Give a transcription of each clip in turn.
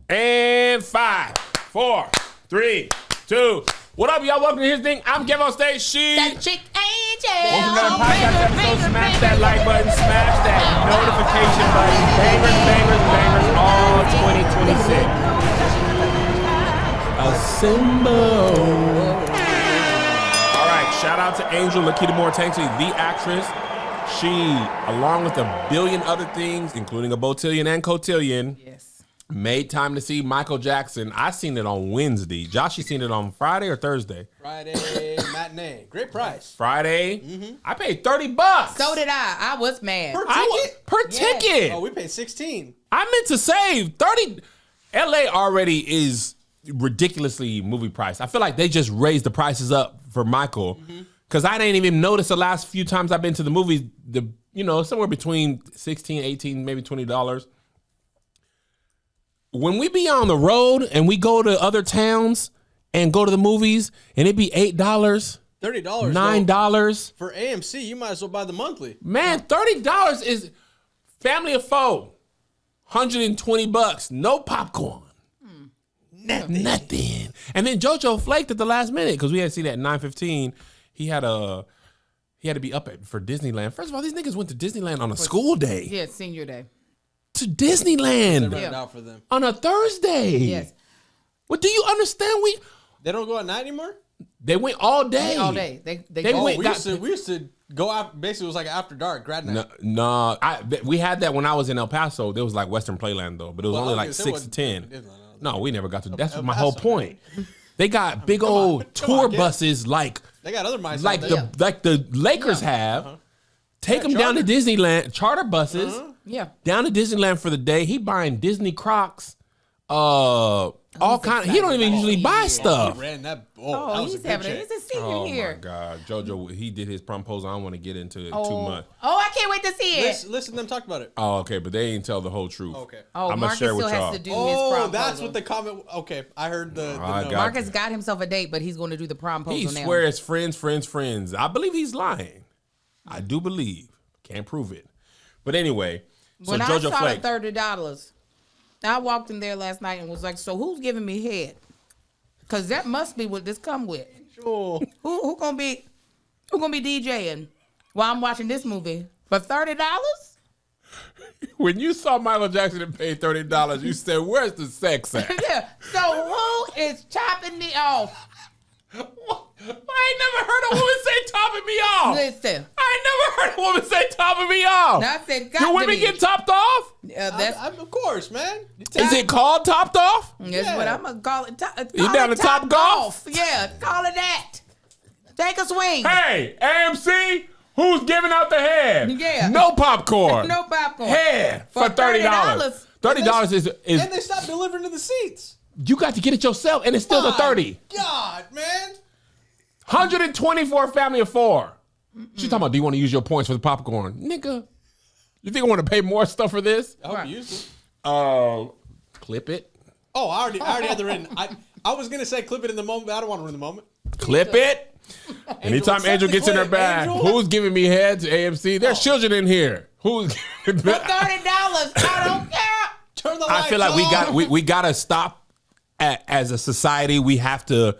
And 5, 4, 3, 2. What up, y'all? Welcome to His Thing. I'm Kev on stage. She. That chick angel. Welcome to another podcast episode. Smash that like button. Smash that notification button. Bangers, bangers, bangers. All 2026. Assemble. All right. Shout out to Angel Lakita Moore-Tanksy, the actress. She, along with a billion other things, including a botillion and cotillion, made time to see Michael Jackson. I seen it on Wednesday. Josh, you seen it on Friday or Thursday? Friday matinee. Great price. Friday. I paid $30. So did I. I was mad. Per ticket. Oh, we paid 16. I meant to save 30. LA already is ridiculously movie price. I feel like they just raised the prices up for Michael. Because I didn't even notice the last few times I've been to the movies, somewhere between $16, $18, maybe $20. When we be on the road and we go to other towns and go to the movies and it be $8, $30, $9. For AMC, you might as well buy the monthly. Man, $30 is family of four. $120. No popcorn. Nothing. And then JoJo flaked at the last minute because we had to see that at 9:15. He had to be up for Disneyland. First of all, these niggas went to Disneyland on a school day. Yeah, senior day. To Disneyland. They ran it out for them. On a Thursday. Yes. Well, do you understand? They don't go at night anymore? They went all day. All day. They we used to go out. Basically, it was like after dark, grad night. No, we had that when I was in El Paso. There was like Western Playland though, but it was only like 6 to 10. No, we never got to. That's my whole point. They got big old tour buses like they got other mice like the Lakers have. Take them down to Disneyland, charter buses. Down to Disneyland for the day. He buying Disney Crocs. All kind. He don't even usually buy stuff. He ran that. He's having it. He's a senior here. Oh my God, JoJo, he did his proposal. I don't want to get into it too much. Oh, I can't wait to see it. Listen to them talk about it. Oh, okay, but they ain't tell the whole truth. Okay. Oh, Marcus still has to do his proposal. That's what the comment. Okay, I heard the Marcus got himself a date, but he's going to do the proposal now. He swears friends. I believe he's lying. I do believe. Can't prove it. But anyway, so when JoJo I saw Flake. the $30, I walked in there last night and was like, so who's giving me head? Because that must be what this come with. Sure. Who gonna be DJing while I'm watching this movie for $30? When you saw Michael Jackson and paid $30, you said, where's the sex at? Yeah. So who is chopping me off? I ain't never heard a woman say topping me off. Listen. I ain't never heard a woman say topping me off. I said, do women get topped off? Of course, man. Is it called topped off? That's what I'm going to call it. You down to top golf? Yeah, call it that. Take a swing. Hey, AMC, who's giving out the head? Yeah. No popcorn. No popcorn. Head for $30. $30 is... And they stopped delivering to the seats. You got to get it yourself, and it's still the 30. God, man. 124 family of four. She's talking about, do you want to use your points for the popcorn? Nigga, you think I want to pay more stuff for this? I hope you used it. Clip it. Oh, I already had the written. I was going to say clip it in the moment, but I don't want to ruin the moment. Clip it. Anytime Angel gets in her bag, who's giving me head to AMC? There's children in here. Who's for $30? I don't care. Turn the lights on. I feel like we got to stop as a society. We have to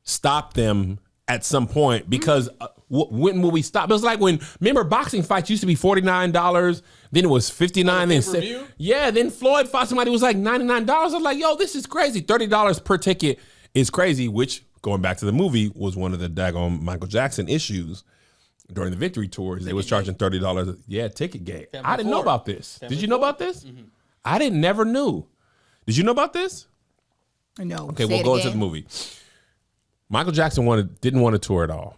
stop them at some point because when will we stop? It was like remember boxing fights used to be $49, then it was $59, then Floyd fought somebody who was like $99. I was like, yo, this is crazy. $30 per ticket is crazy, which going back to the movie was one of the daggone Michael Jackson issues during the Victory tours. They was charging $30. Yeah, ticket gate. I didn't know about this. Did you know about this? I never knew. Did you know about this? No. Okay, we'll go into the movie. Michael Jackson didn't want to tour at all.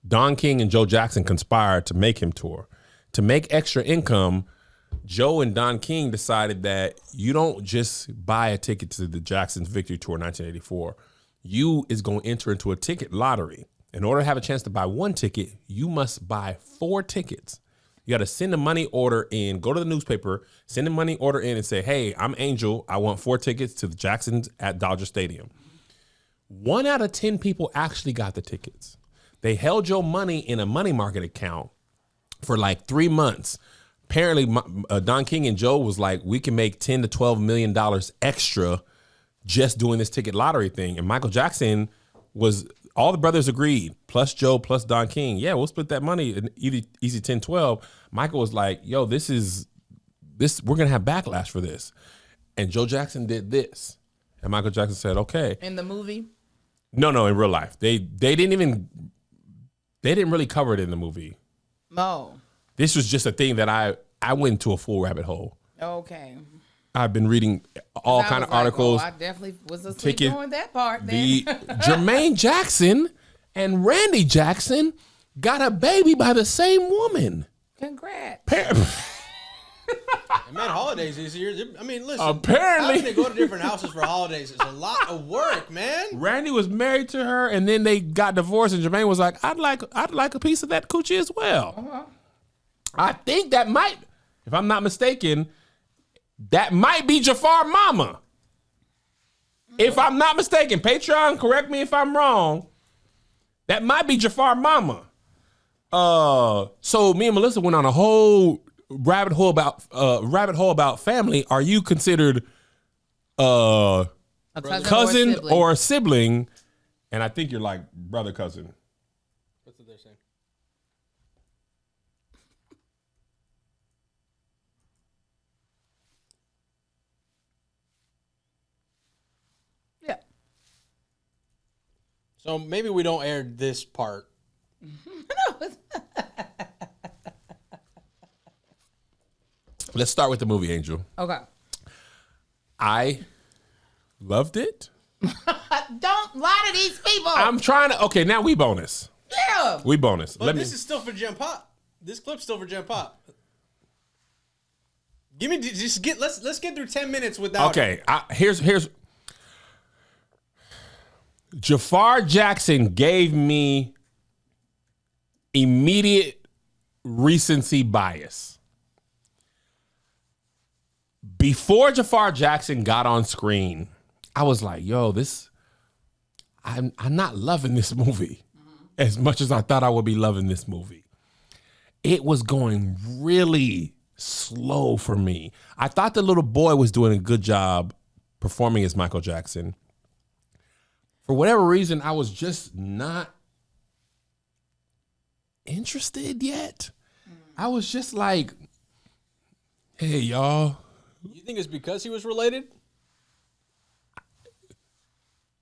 Don King and Joe Jackson conspired to make him tour. To make extra income, Joe and Don King decided that you don't just buy a ticket to the Jackson's Victory Tour 1984. You is going to enter into a ticket lottery. In order to have a chance to buy one ticket, you must buy 4 tickets. You got to send a money order in, go to the newspaper, send a money order in and say, hey, I'm Angel. I want 4 tickets to the Jacksons at Dodger Stadium. 1 out of 10 people actually got the tickets. They held your money in a money market account for like 3 months. apparently Don King and Joe was like, we can make $10 to $12 million extra just doing this ticket lottery thing. And Michael Jackson was, all the brothers agreed, plus Joe, plus Don King. Yeah, we'll split that money in easy 10, 12. Michael was like, yo, this, we're going to have backlash for this. And Joe Jackson did this. And Michael Jackson said, okay. In the movie? No, in real life. They didn't really cover it in the movie. Oh. This was just a thing that I went into a full rabbit hole. Okay. I've been reading all kind of articles. Oh, I definitely was asleep during that part. Then. The Jermaine Jackson and Randy Jackson got a baby by the same woman. Congrats. Man, holidays this year. I mean, listen. Apparently, having to go to different houses for holidays is a lot of work, man. Randy was married to her, and then they got divorced. And Jermaine was like, "I'd like a piece of that coochie as well." Uh-huh. I think that might, if I'm not mistaken, that might be Jafar Mama. If I'm not mistaken, Patreon, correct me if I'm wrong. That might be Jafar Mama. So me and Melissa went on a whole rabbit hole about family. Are you considered A cousin sibling. or a sibling? And I think you're like brother cousin. That's what they're saying. Yeah. So maybe we don't air this part. Let's start with the movie, Angel. Okay. I loved it. Don't lie to these people. I'm trying to. Okay, now we bonus. Yeah. We bonus. But this is still for Gen Pop. This clip's still for Gen Pop. Let's get through 10 minutes without. Okay, here's Jafar Jackson gave me immediate recency bias. Before Jafar Jackson got on screen, I was like, yo, I'm not loving this movie as much as I thought I would be loving this movie. It was going really slow for me. I thought the little boy was doing a good job performing as Michael Jackson. For whatever reason, I was just not interested yet. I was just like, hey, y'all. You think it's because he was related?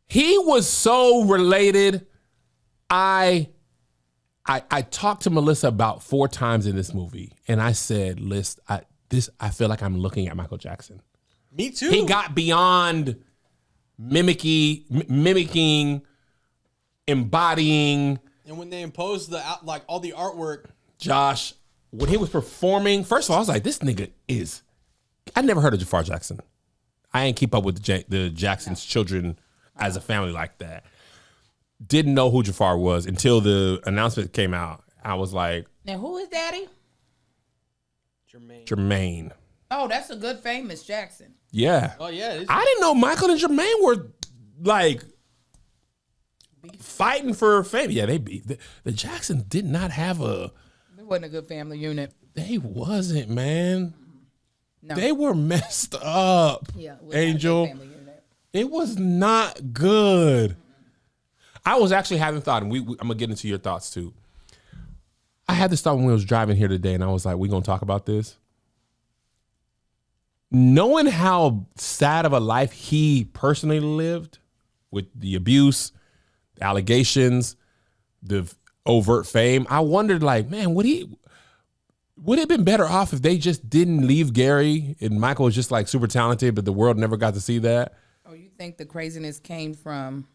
He was so related. I talked to Melissa about 4 times in this movie, and I said, I feel like I'm looking at Michael Jackson. Me too. He got beyond mimicking, embodying. And when they imposed all the artwork, Josh, when he was performing, first of all, I was like, this nigga is. I never heard of Jafar Jackson. I ain't keep up with the Jackson's children as a family like that. Didn't know who Jafar was until the announcement came out. I was like, Now, who is daddy? Jermaine. Oh, that's a good famous Jackson. Yeah. oh yeah, I didn't know Michael and Jermaine were like fighting for fame. Yeah, they beat. The Jacksons did not have It wasn't a good family unit. They wasn't, man. No. They were messed up. Yeah, it was Angel. not a good family unit. It was not good. I was actually having thought, and I'm gonna get into your thoughts too. I had this thought when we was driving here today, and I was like, "We gonna talk about this." Knowing how sad of a life he personally lived with the abuse, the allegations, the overt fame, I wondered, like, man, would it have been better off if they just didn't leave Gary and Michael was just like super talented, but the world never got to see that? Oh, you think the craziness came from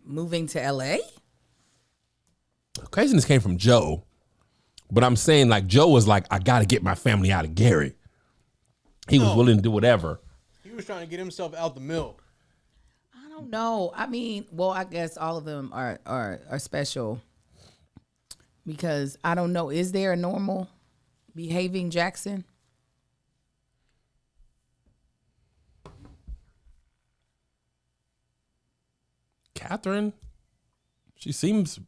moving to LA? Craziness came from Joe, but I'm saying like Joe was like, I got to get my family out of Gary. He was willing to do whatever. he was trying to get himself out the mill. I don't know. I mean, well, I guess all of them are special because I don't know. Is there a normal behaving Jackson? Catherine, she seems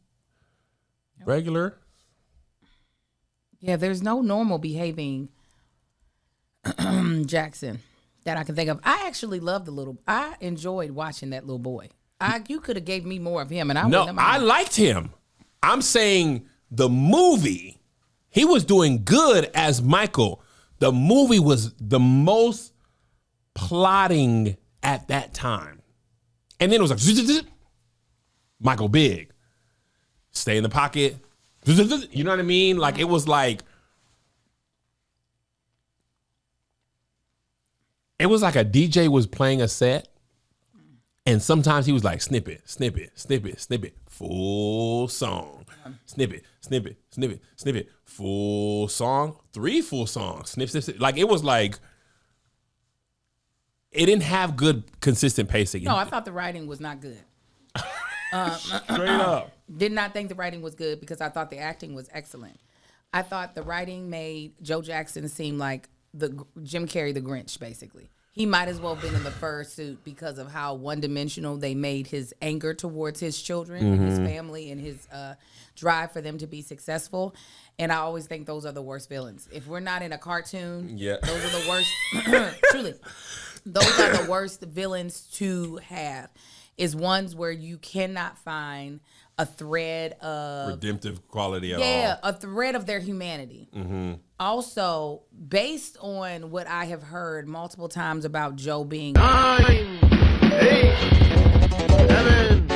regular. Yeah, there's no normal behaving Jackson that I can think of. I actually love I enjoyed watching that little boy. You could have gave me more of him, and I No, wouldn't have I liked him. I'm saying the movie, he was doing good as Michael. The movie was the most plotting at that time. And then it was like, Michael Big, stay in the pocket. You know what I mean? Like, it was like a DJ was playing a set. And sometimes he was like, snippet, snippet, snippet, snippet, full song. Snippet, snippet, snippet, snippet, full song, 3 full songs. Snip, snip, snip. Like, it was like, it didn't have good, consistent pacing. No, I thought the writing was not good. Straight up. Did not think the writing was good because I thought the acting was excellent. I thought the writing made Joe Jackson seem like the Jim Carrey, the Grinch, basically. He might as well have been in the fursuit because of how one-dimensional they made his anger towards his children and his family and his drive for them to be successful. And I always think those are the worst villains. If we're not in a cartoon, those are the worst. Truly, those are the worst villains to have. Is ones where you cannot find a thread of redemptive quality at all. Yeah, a thread of their humanity. Also, based on what I have heard multiple times about Joe being 9, 8, 7,